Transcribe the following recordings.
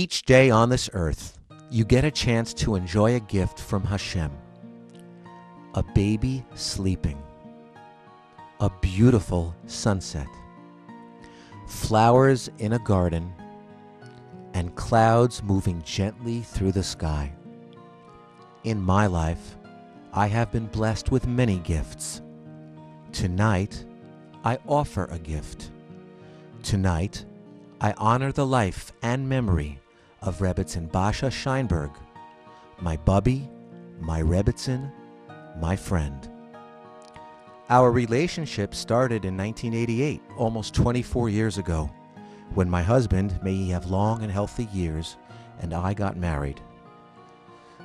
Each day on this earth, you get a chance to enjoy a gift from Hashem. A baby sleeping. A beautiful sunset. Flowers in a garden. And clouds moving gently through the sky. In my life, I have been blessed with many gifts. Tonight, I offer a gift. Tonight, I honor the life and memory of Rebbitzen Basha Scheinberg, my Bubby, my Rebbitzen, my friend. Our relationship started in 1988, almost 24 years ago, when my husband, may he have long and healthy years, and I got married.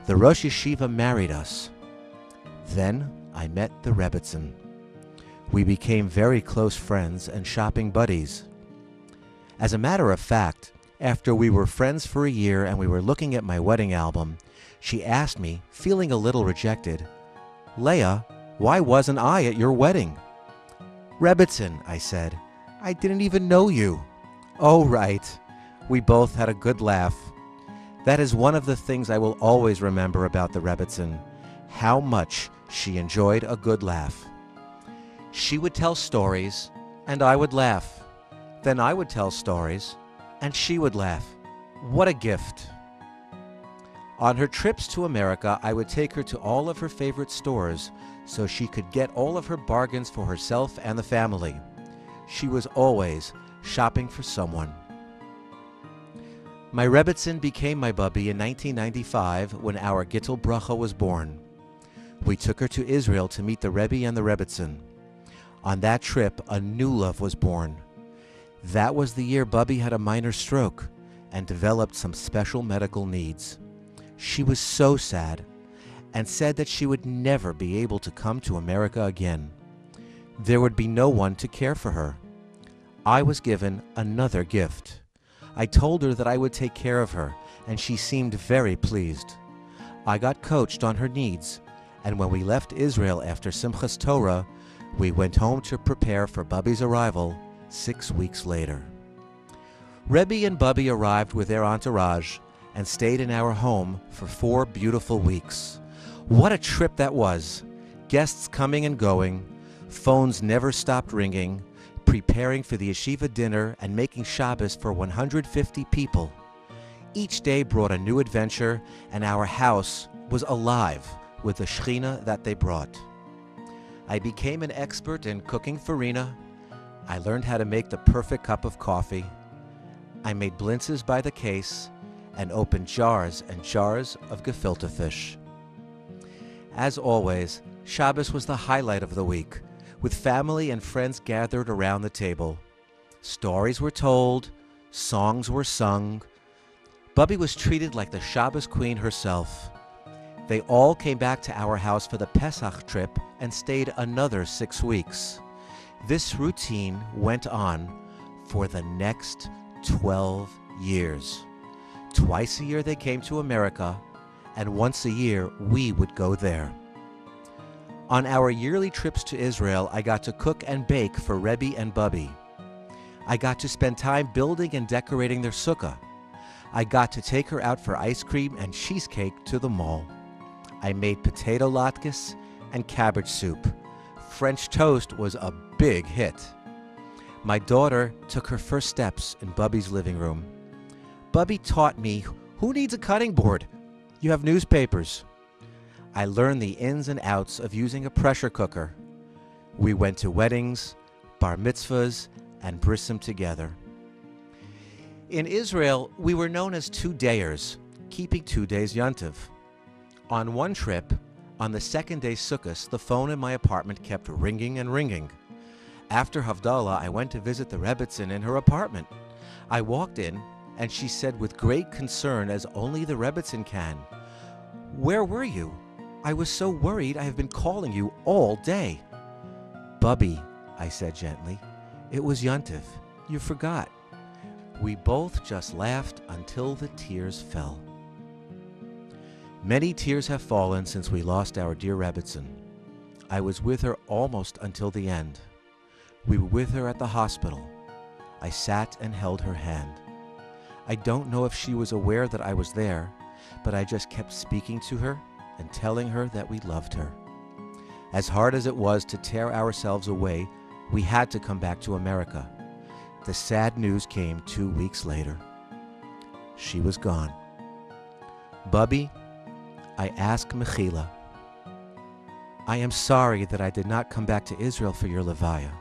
The Rosh Yeshiva married us. Then I met the Rebbitzen. We became very close friends and shopping buddies. As a matter of fact, after we were friends for a year and we were looking at my wedding album, she asked me, feeling a little rejected, "Leah, why wasn't I at your wedding?" "Rebbitzen," I said, "I didn't even know you." "Oh, right." We both had a good laugh. That is one of the things I will always remember about the Rebbitzen, how much she enjoyed a good laugh. She would tell stories, and I would laugh. Then I would tell stories, and she would laugh. What a gift. On her trips to America, I would take her to all of her favorite stores so she could get all of her bargains for herself and the family. She was always shopping for someone. My Rebbitzen became my Bubby in 1995 when our Gittel Bracha was born. We took her to Israel to meet the Rebbe and the Rebbitzen. On that trip, a new love was born. That was the year Bubby had a minor stroke and developed some special medical needs. She was so sad and said that she would never be able to come to America again. There would be no one to care for her. I was given another gift. I told her that I would take care of her, and she seemed very pleased. I got coached on her needs, and when we left Israel after Simchas Torah, we went home to prepare for Bubby's arrival 6 weeks later. Rebbe and Bubby arrived with their entourage and stayed in our home for 4 beautiful weeks. What a trip that was! Guests coming and going, phones never stopped ringing, preparing for the Yeshiva dinner and making Shabbos for 150 people. Each day brought a new adventure, and our house was alive with the Shechina that they brought. I became an expert in cooking farina. I learned how to make the perfect cup of coffee. I made blintzes by the case and opened jars and jars of gefilte fish. As always, Shabbos was the highlight of the week, with family and friends gathered around the table. Stories were told, songs were sung. Bubby was treated like the Shabbos queen herself. They all came back to our house for the Pesach trip and stayed another 6 weeks. This routine went on for the next 12 years. Twice a year they came to America, and once a year we would go there. On our yearly trips to Israel, I got to cook and bake for Rebbe and Bubby. I got to spend time building and decorating their sukkah. I got to take her out for ice cream and cheesecake to the mall. I made potato latkes and cabbage soup. French toast was a big hit. My daughter took her first steps in Bubby's living room. Bubby taught me, who needs a cutting board? You have newspapers. I learned the ins and outs of using a pressure cooker. We went to weddings, bar mitzvahs, and brisim together. In Israel, we were known as 2-dayers, keeping 2 days yontiv. On one trip, on the second day Sukkot, the phone in my apartment kept ringing and ringing. After Havdalah, I went to visit the Rebbitzen in her apartment. I walked in, and she said with great concern, as only the Rebbitzen can, "Where were you? I was so worried. I have been calling you all day." "Bubby," I said gently, "it was Yontiv. You forgot." We both just laughed until the tears fell. Many tears have fallen since we lost our dear Rebbitzen. I was with her almost until the end. We were with her at the hospital. I sat and held her hand. I don't know if she was aware that I was there, but I just kept speaking to her and telling her that we loved her. As hard as it was to tear ourselves away, we had to come back to America. The sad news came 2 weeks later. She was gone. Bubby, I ask Mechila. I am sorry that I did not come back to Israel for your Levaya.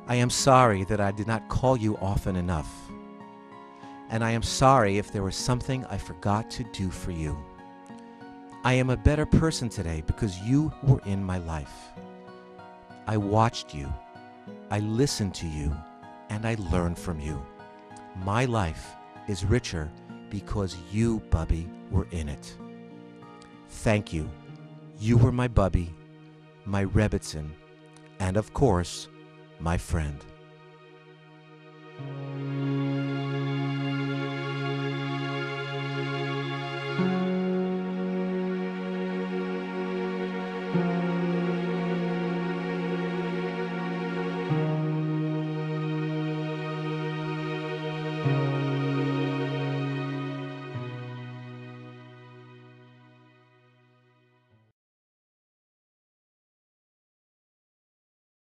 I am sorry that I did not call you often enough. And I am sorry if there was something I forgot to do for you. I am a better person today because you were in my life. I watched you, I listened to you, and I learned from you. My life is richer because you, Bubby, were in it. Thank you. You were my Bubby, my Rebbitzen, and of course, my friend.